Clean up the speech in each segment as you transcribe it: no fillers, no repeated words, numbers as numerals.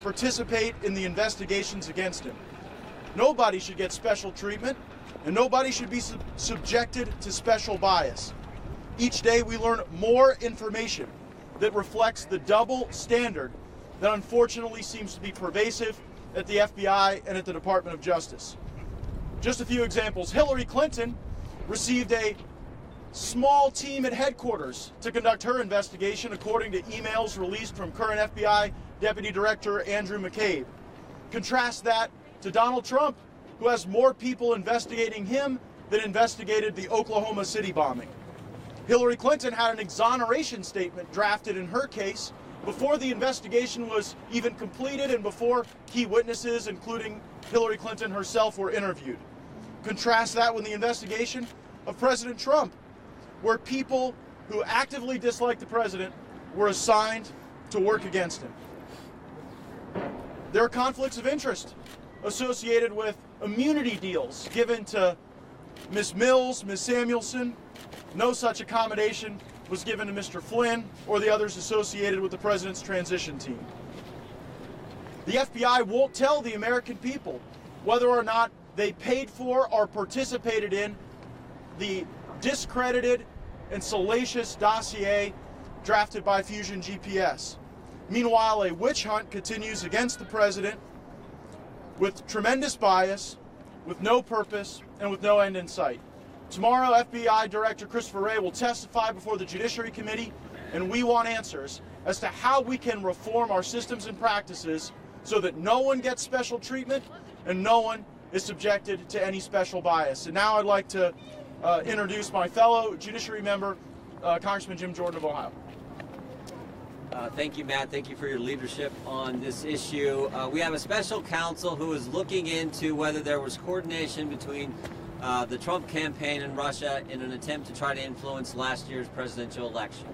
participate in the investigations against him. Nobody should get special treatment, and nobody should be subjected to special bias. Each day we learn more information that reflects the double standard that unfortunately seems to be pervasive at the FBI and at the Department of Justice. Just a few examples. Hillary Clinton received a small team at headquarters to conduct her investigation, according to emails released from current FBI Deputy Director Andrew McCabe. Contrast that to Donald Trump, who has more people investigating him than investigated the Oklahoma City bombing. Hillary Clinton had an exoneration statement drafted in her case before the investigation was even completed and before key witnesses, including Hillary Clinton herself, were interviewed. Contrast that with the investigation of President Trump, where people who actively dislike the president were assigned to work against him. There are conflicts of interest associated with immunity deals given to Ms. Mills, Ms. Samuelson. No such accommodation was given to Mr. Flynn or the others associated with the president's transition team. The FBI won't tell the American people whether or not they paid for or participated in the discredited and salacious dossier drafted by Fusion GPS. Meanwhile, a witch hunt continues against the president with tremendous bias, with no purpose, and with no end in sight. Tomorrow, FBI Director Christopher Wray will testify before the Judiciary Committee, and we want answers as to how we can reform our systems and practices so that no one gets special treatment and no one is subjected to any special bias. And now I'd like to introduce my fellow Judiciary member, Congressman Jim Jordan of Ohio. Thank you, Matt. Thank you for your leadership on this issue. We have a special counsel who is looking into whether there was coordination between the Trump campaign and Russia in an attempt to try to influence last year's presidential election.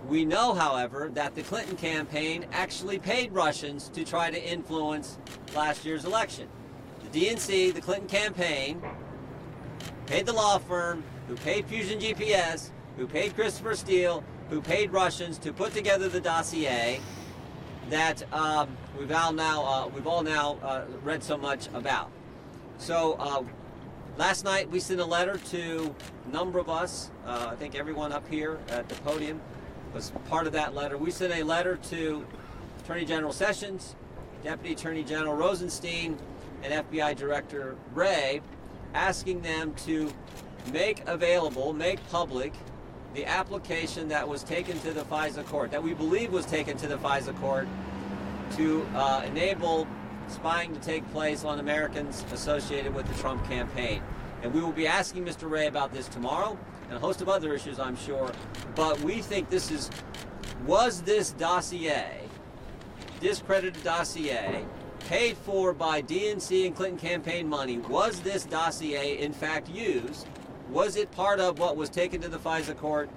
We know, however, that the Clinton campaign actually paid Russians to try to influence last year's election. The DNC, the Clinton campaign, paid the law firm, who paid Fusion GPS, who paid Christopher Steele, who paid Russians to put together the dossier that we've all now read so much about. So last night we sent a letter to a number of us. I think everyone up here at the podium was part of that letter. We sent a letter to Attorney General Sessions, Deputy Attorney General Rosenstein, and FBI Director Wray, asking them to make public the application that was taken to the FISA court, that we believe was taken to the FISA court, to enable spying to take place on Americans associated with the Trump campaign. And we will be asking Mr. Wray about this tomorrow, and a host of other issues, I'm sure. But we think was this dossier, discredited dossier, paid for by DNC and Clinton campaign money? Was this dossier in fact used? Was it part of what was taken to the FISA court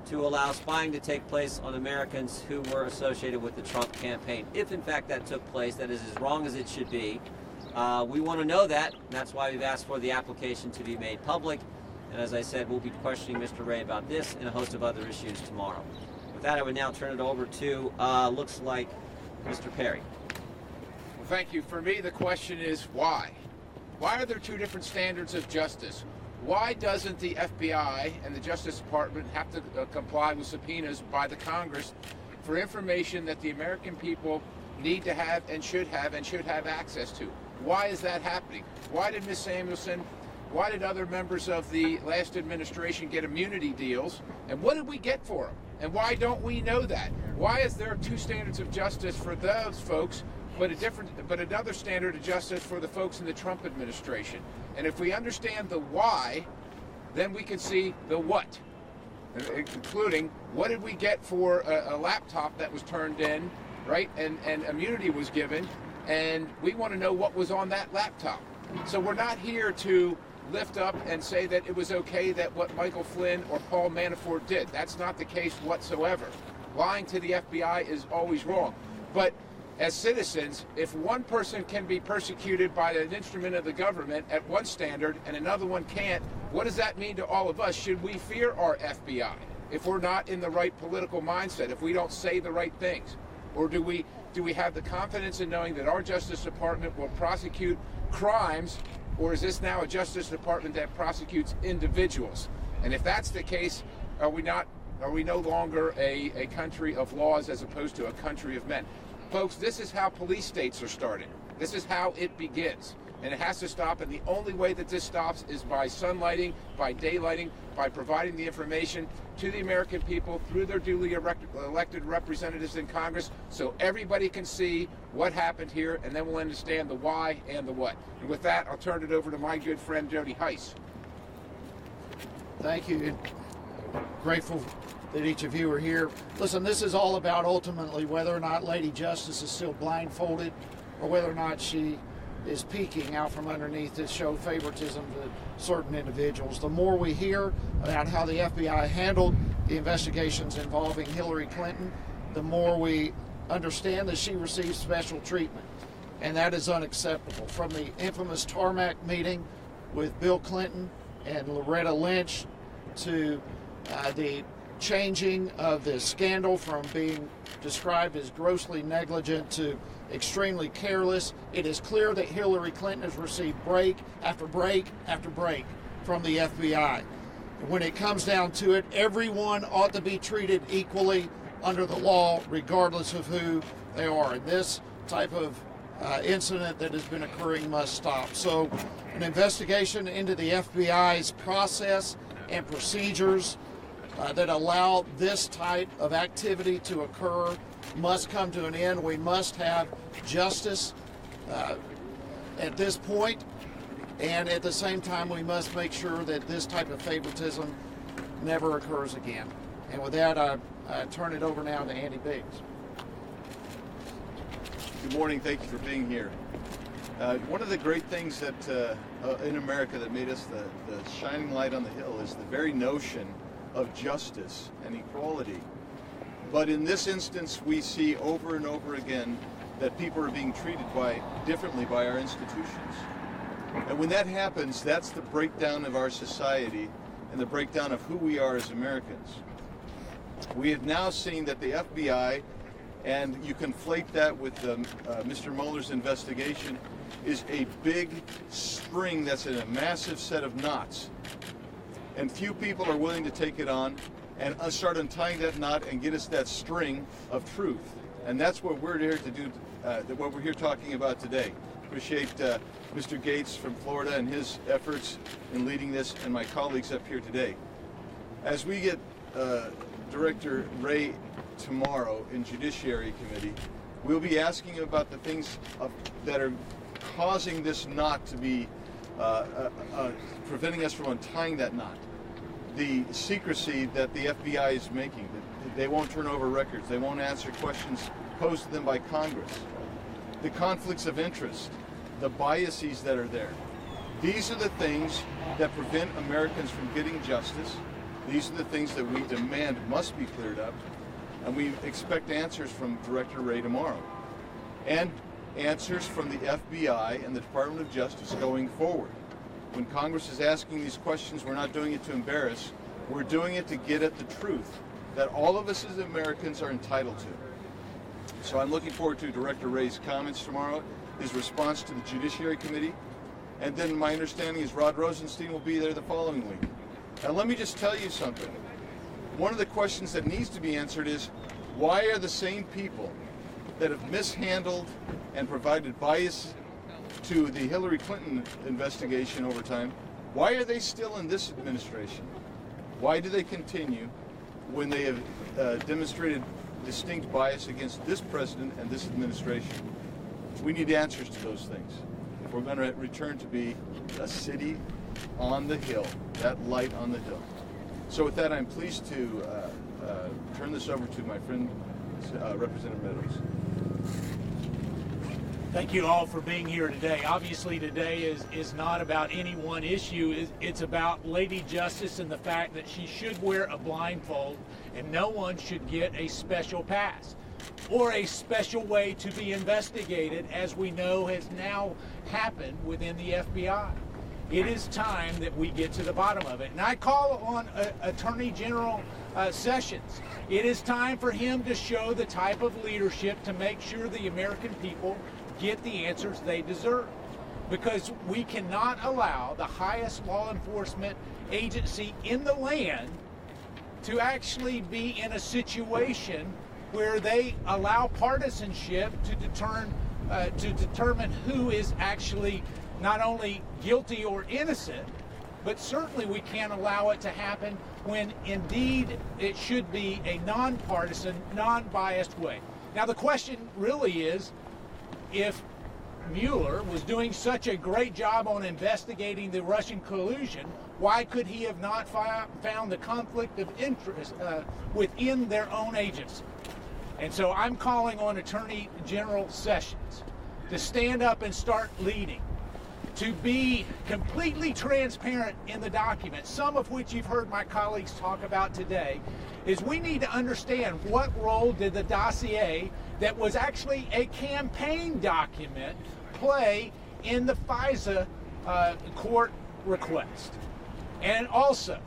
to allow spying to take place on Americans who were associated with the Trump campaign? If in fact that took place, that is as wrong as it should be. We want to know that, and that's why we've asked for the application to be made public. And as I said, we'll be questioning Mr. Wray about this and a host of other issues tomorrow. With that, I would now turn it over to, looks like, Mr. Perry. Well, thank you. For me, the question is why? Why are there two different standards of justice? Why doesn't the FBI and the Justice Department have to comply with subpoenas by the Congress for information that the American people need to have and should have access to? Why is that happening? Why did Ms. Samuelson, why did other members of the last administration get immunity deals? And what did we get for them? And why don't we know that? Why is there two standards of justice for those folks, but another standard of justice for the folks in the Trump administration? And if we understand the why, then we can see the what, including what did we get for a laptop that was turned in, right? And immunity was given, and we want to know what was on that laptop. So we're not here to lift up and say that it was okay that what Michael Flynn or Paul Manafort did. That's not the case whatsoever. Lying to the FBI is always wrong. But as citizens, if one person can be persecuted by an instrument of the government at one standard and another one can't, what does that mean to all of us? Should we fear our FBI if we're not in the right political mindset, if we don't say the right things? Or do we Do we have the confidence in knowing that our Justice Department will prosecute crimes, or is this now a Justice Department that prosecutes individuals? And if that's the case, are we no longer a country of laws as opposed to a country of men? Folks, this is how police states are started. This is how it begins. And it has to stop, and the only way that this stops is by sunlighting, by daylighting, by providing the information to the American people through their duly elected representatives in Congress, so everybody can see what happened here, and then we'll understand the why and the what. And with that, I'll turn it over to my good friend Jody Heiss. Thank you. Grateful that each of you are here. Listen, this is all about ultimately whether or not Lady Justice is still blindfolded, or whether or not she is peeking out from underneath to show favoritism to certain individuals. The more we hear about how the FBI handled the investigations involving Hillary Clinton, the more we understand that she received special treatment, and that is unacceptable. From the infamous tarmac meeting with Bill Clinton and Loretta Lynch to the changing of the scandal from being described as grossly negligent to extremely careless, it is clear that Hillary Clinton has received break after break after break from the FBI. And when it comes down to it, everyone ought to be treated equally under the law, regardless of who they are. And this type of incident that has been occurring must stop. So an investigation into the FBI's process and procedures that allow this type of activity to occur must come to an end. We must have justice at this point, and at the same time we must make sure that this type of favoritism never occurs again. And with that, I turn it over now to Andy Biggs. Good morning. Thank you for being here. One of the great things that in America that made us the shining light on the hill is the very notion of justice and equality. But in this instance, we see over and over again that people are being treated differently by our institutions. And when that happens, that's the breakdown of our society and the breakdown of who we are as Americans. We have now seen that the FBI, and you conflate that with Mr. Mueller's investigation, is a big string that's in a massive set of knots. And few people are willing to take it on and start untying that knot and get us that string of truth. And that's what we're here to do, what we're here talking about today. Appreciate Mr. Gates from Florida and his efforts in leading this, and my colleagues up here today. As we get Director Wray tomorrow in Judiciary Committee, we'll be asking about the things that are causing this knot to be preventing us from untying that knot. The secrecy that the FBI is making, that they won't turn over records, they won't answer questions posed to them by Congress. The conflicts of interest, the biases that are there. These are the things that prevent Americans from getting justice. These are the things that we demand must be cleared up. And we expect answers from Director Wray tomorrow. And answers from the FBI and the Department of Justice going forward. When Congress is asking these questions, we're not doing it to embarrass. We're doing it to get at the truth that all of us as Americans are entitled to. So I'm looking forward to Director Wray's comments tomorrow, his response to the Judiciary Committee, and then my understanding is Rod Rosenstein will be there the following week. Now let me just tell you something. One of the questions that needs to be answered is, why are the same people that have mishandled and provided bias to the Hillary Clinton investigation over time, why are they still in this administration? Why do they continue when they have demonstrated distinct bias against this president and this administration? We need answers to those things if we're going to return to be a city on the hill, that light on the hill. So with that, I'm pleased to turn this over to my friend, Representative Meadows. Thank you all for being here today. Obviously today is not about any one issue. It's about Lady Justice and the fact that she should wear a blindfold and no one should get a special pass or a special way to be investigated, as we know has now happened within the FBI. It is time that we get to the bottom of it. And I call on Attorney General Sessions. It is time for him to show the type of leadership to make sure the American people get the answers they deserve. Because we cannot allow the highest law enforcement agency in the land to actually be in a situation where they allow partisanship to determine who is actually not only guilty or innocent, but certainly we can't allow it to happen when indeed it should be a nonpartisan, non-biased way. Now the question really is, if Mueller was doing such a great job on investigating the Russian collusion, why could he have not found the conflict of interest within their own agency? And so I'm calling on Attorney General Sessions to stand up and start leading, to be completely transparent in the documents, some of which you've heard my colleagues talk about today, is we need to understand what role did the dossier that was actually a campaign document play in the FISA court request. And also,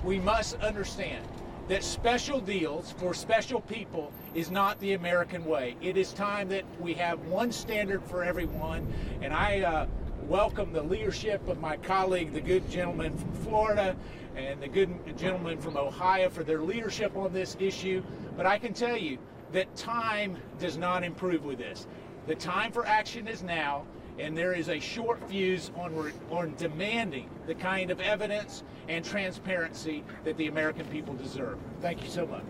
we must understand that special deals for special people is not the American way. It is time that we have one standard for everyone, and I welcome the leadership of my colleague, the good gentleman from Florida, and the good gentleman from Ohio for their leadership on this issue. But I can tell you that time does not improve with this. The time for action is now, and there is a short fuse on demanding the kind of evidence and transparency that the American people deserve. Thank you so much.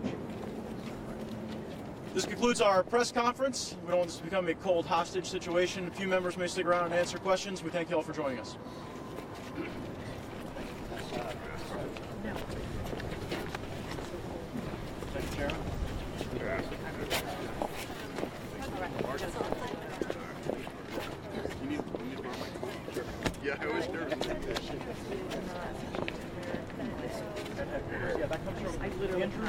This concludes our press conference. We don't want this to become a cold hostage situation. A few members may stick around and answer questions. We thank you all for joining us. Yeah, I was nervous. Yeah, that comes from the interim.